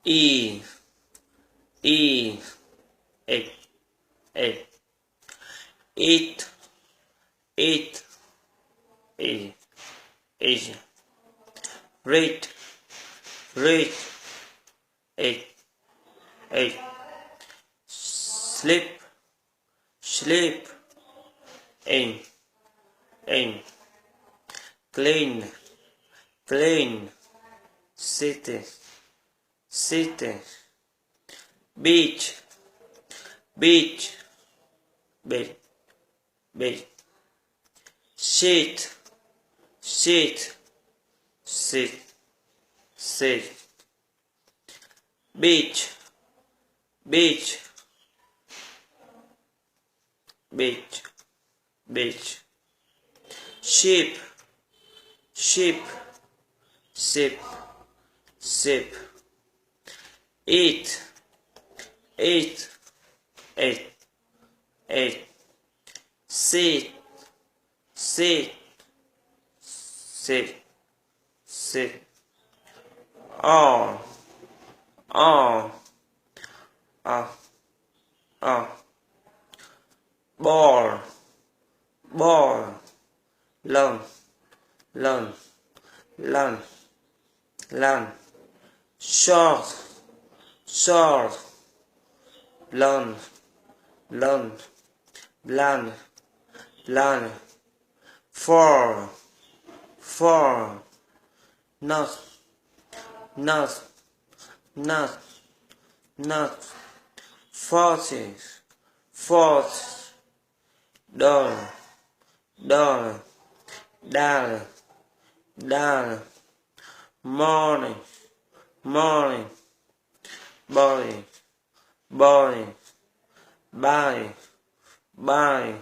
E, E, egg, egg. Eat, eat, eat, eat. Read, read, eat, eat. Sleep, sleep, in, clean, clean, city, city, beach, beach, beach, beach, sheet, sheet, sit, sit, beach, beach, beach, beach, sheep, sheep, sheep, sheep, eat, eat, eat, eat, sit, sit, sit, sit, on, on, ball, ball, learn, learn, learn, learn, short, short, learn, learn, plan, plan, for, not, not, not, not, 40, 40, dollar, dollar, dollar, dollar, morning, morning, body, body, body, body.